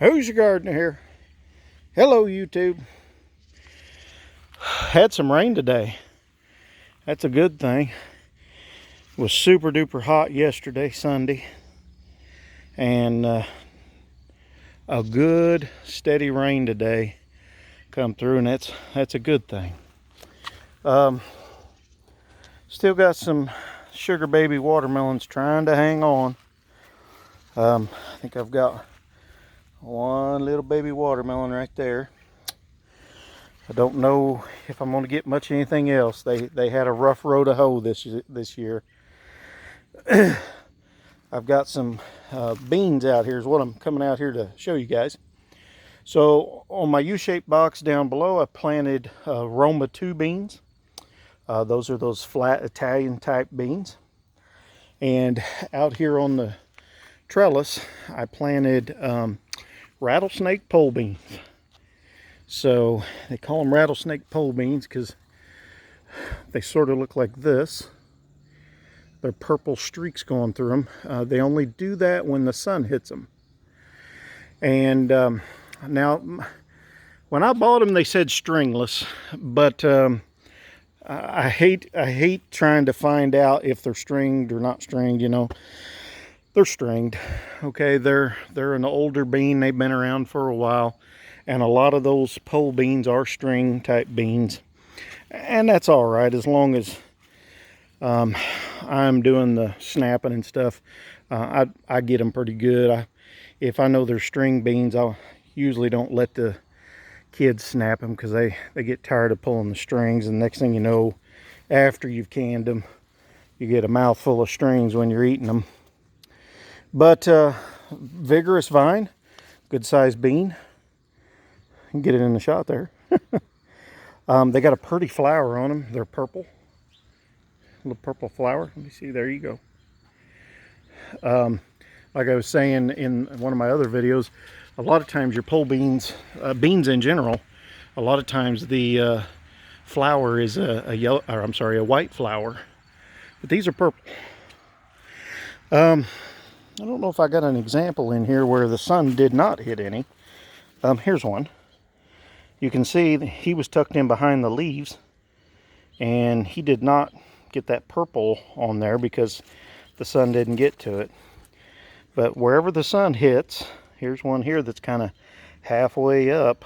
Who's your gardener here? Hello, YouTube. Had some rain today. That's a good thing. It was super duper hot yesterday, Sunday. And a good steady rain today come through, and that's a good thing. Still got some sugar baby watermelons trying to hang on. I think I've got one little baby watermelon right there. I don't know if I'm going to get much anything else. They had a rough road to hoe this year. I've got some beans out here is what I'm coming out here to show you guys. So on my U-shaped box down below, I planted Roma 2 beans. Those are those flat Italian type beans. And out here on the trellis, I planted rattlesnake pole beans. So they call them rattlesnake pole beans because they sort of look like this. They're purple streaks going through them. They only do that when the sun hits them. And now, when I bought them, they said stringless, but I hate trying to find out if they're stringed or not stringed. You know, they're stringed. Okay, they're an older bean. They've been around for a while, and a lot of those pole beans are string type beans, and that's all right as long as I'm doing the snapping and stuff. I get them pretty good. If I know they're string beans, I usually don't let the kids snap them because they get tired of pulling the strings, and next thing you know, after you've canned them, you get a mouthful of strings when you're eating them. But vigorous vine, good sized bean. You can get it in the shot there. They got a pretty flower on them. They're purple. A little purple flower. Let me see. There you go. Like I was saying in one of my other videos, a lot of times your pole beans, beans in general, a lot of times the flower is a yellow, or I'm sorry, a white flower. But these are purple. I don't know if I got an example in here where the sun did not hit any. Here's one. You can see he was tucked in behind the leaves, and he did not get that purple on there because the sun didn't get to it. But wherever the sun hits, here's one here that's kind of halfway up.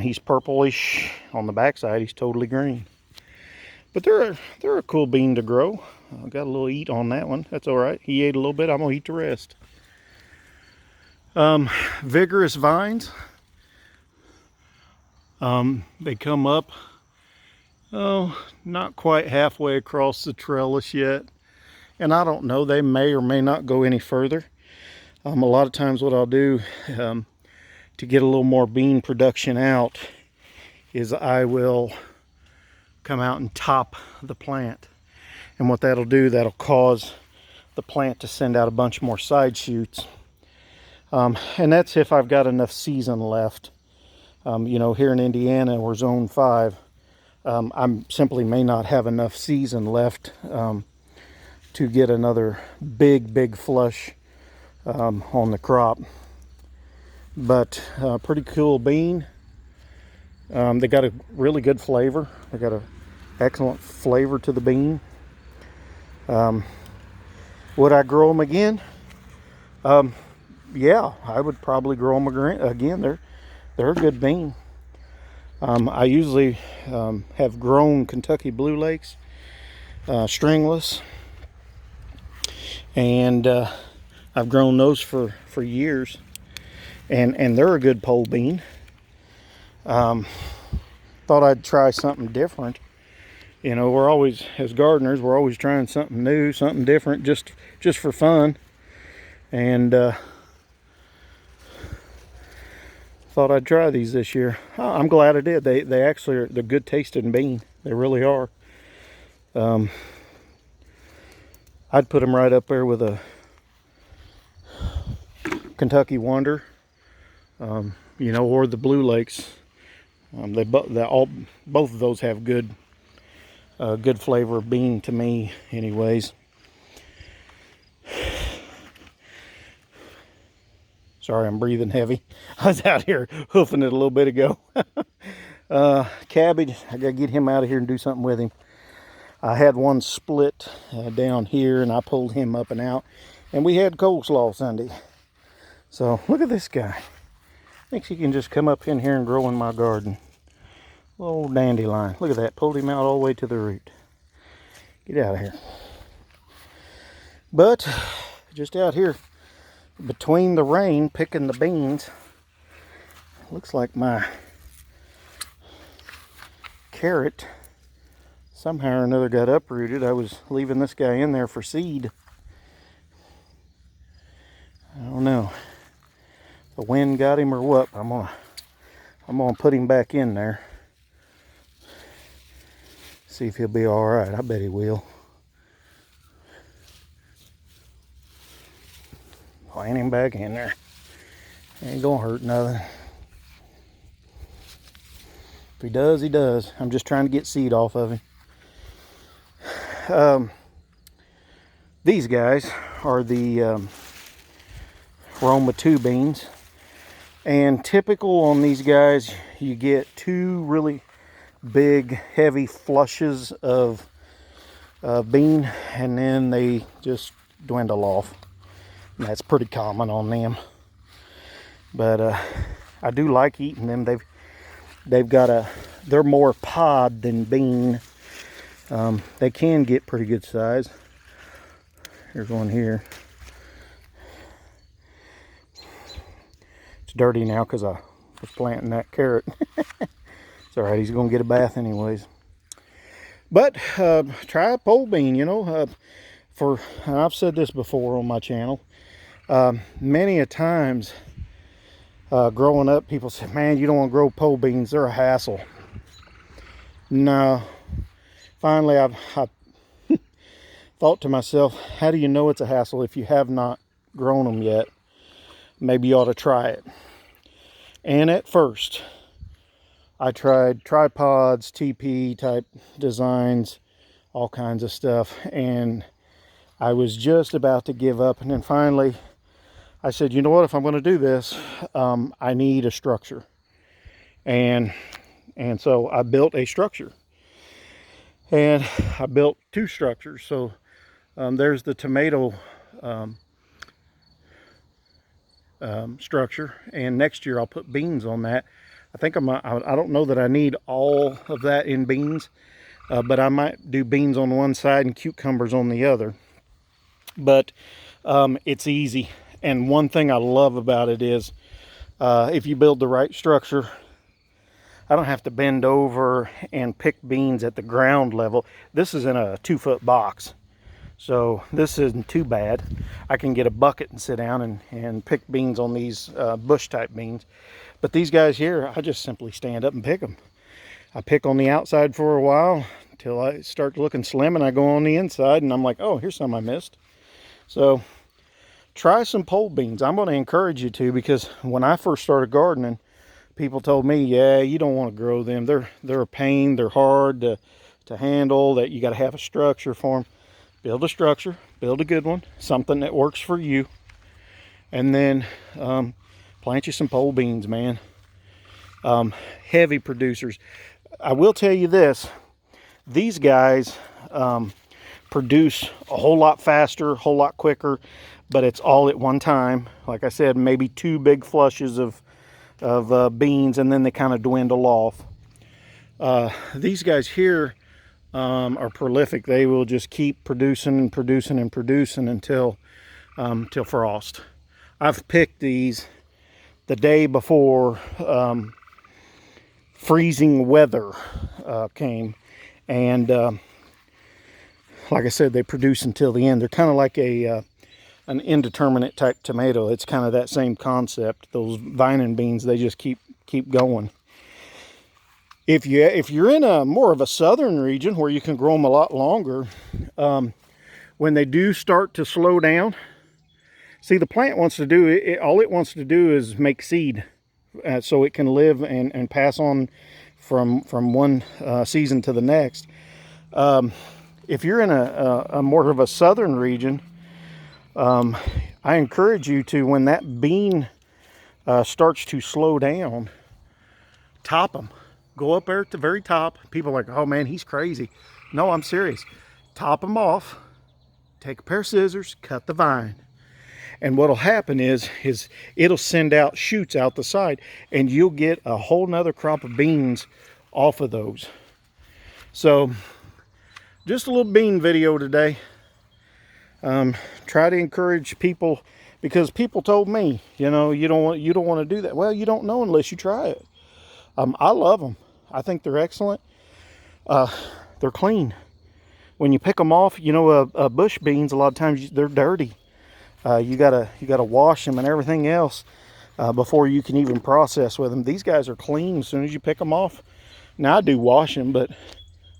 He's purplish on the backside. He's totally green. But they're a cool bean to grow. I got a little eat on that one. That's all right. He ate a little bit. I'm gonna eat the rest. Vigorous vines. They come up, not quite halfway across the trellis yet. And I don't know, they may or may not go any further. A lot of times what I'll do to get a little more bean production out is I will come out and top the plant. And what that'll do, that'll cause the plant to send out a bunch more side shoots. And that's if I've got enough season left. You know, here in Indiana, we're zone 5. I simply may not have enough season left to get another big flush on the crop. But pretty cool bean. They got a really good flavor. They got an excellent flavor to the bean. Would I grow them again? Yeah, I would probably grow them again. They're a good bean. I usually have grown Kentucky Blue Lakes stringless, and I've grown those for years, and they're a good pole bean. Thought I'd try something different. You know, we're always, as gardeners, we're always trying something new, something different, just for fun. And thought I'd try these this year. I'm glad I did. They actually are, they're good tasting bean. They really are. I'd put them right up there with a Kentucky Wonder, you know, or the Blue Lakes. Both of those have good flavor of bean to me, anyways. Sorry, I'm breathing heavy. I was out here hoofing it a little bit ago. Cabbage, I gotta get him out of here and do something with him. I had one split down here, and I pulled him up and out, and we had coleslaw Sunday. So look at this guy. Thinks he can just come up in here and grow in my garden. Little dandelion. Look at that. Pulled him out all the way to the root. Get out of here. But just out here between the rain picking the beans, looks like my carrot somehow or another got uprooted. I was leaving this guy in there for seed. I don't know. The wind got him or what. I'm gonna put him back in there. See if he'll be all right. I bet he will. Plant him back in there. Ain't gonna hurt nothing. If he does, he does. I'm just trying to get seed off of him. These guys are the Roma 2 beans. And typical on these guys, you get 2 really big, heavy flushes of bean, and then they just dwindle off. And that's pretty common on them. But I do like eating them. They're more pod than bean. They can get pretty good size. Here's one here. It's dirty now because I was planting that carrot. It's all right, he's gonna get a bath anyways. But try a pole bean, you know. And I've said this before on my channel. Many a times growing up, people say, man, you don't want to grow pole beans, they're a hassle. No, finally I've thought to myself, how do you know it's a hassle if you have not grown them yet? Maybe you ought to try it. And at first, I tried tripods, TP type designs, all kinds of stuff, and I was just about to give up. And then finally, I said, you know what, if I'm going to do this, I need a structure. And so I built a structure. And I built 2 structures. So there's the tomato structure, and next year I'll put beans on that. I think I don't know that I need all of that in beans, but I might do beans on one side and cucumbers on the other. But it's easy, and one thing I love about it is if you build the right structure, I don't have to bend over and pick beans at the ground level. This is in a 2-foot box, so this isn't too bad. I can get a bucket and sit down and pick beans on these bush type beans. But these guys here, I just simply stand up and pick them. I pick on the outside for a while until I start looking slim, and I go on the inside and I'm like, oh, here's some I missed. So try some pole beans. I'm going to encourage you to, because when I first started gardening, people told me, yeah, you don't want to grow them. They're a pain. They're hard to handle. That you got to have a structure for them. Build a structure. Build a good one. Something that works for you. And then plant you some pole beans, man. Heavy producers. I will tell you this. These guys produce a whole lot faster, a whole lot quicker, but it's all at one time. Like I said, maybe 2 big flushes of beans, and then they kind of dwindle off. These guys here are prolific. They will just keep producing and producing and producing until till frost. I've picked these the day before freezing weather came, and like I said, they produce until the end. They're kind of like an indeterminate type tomato. It's kind of that same concept. Those vining beans, they just keep going. If you're in a more of a southern region where you can grow them a lot longer, when they do start to slow down, see, the plant wants to do it. All it wants to do is make seed, so it can live and pass on from one season to the next. If you're in a more of a southern region, I encourage you to, when that bean starts to slow down, top them. Go up there at the very top. People are like, oh man, he's crazy. No, I'm serious. Top them off, take a pair of scissors, cut the vine. And what'll happen is it'll send out shoots out the side, and you'll get a whole nother crop of beans off of those. So just a little bean video today. Try to encourage people, because people told me, you know, you don't want to do that. Well, you don't know unless you try it. I love them. I think they're excellent. They're clean. When you pick them off, you know, bush beans, a lot of times they're dirty. You gotta wash them and everything else before you can even process with them. These guys are clean as soon as you pick them off. Now I do wash them, but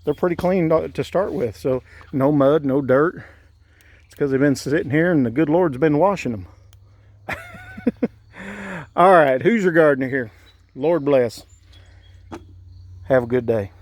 they're pretty clean to start with. So no mud, no dirt. It's because they've been sitting here and the good Lord's been washing them. All right, who's your gardener here? Lord bless. Have a good day.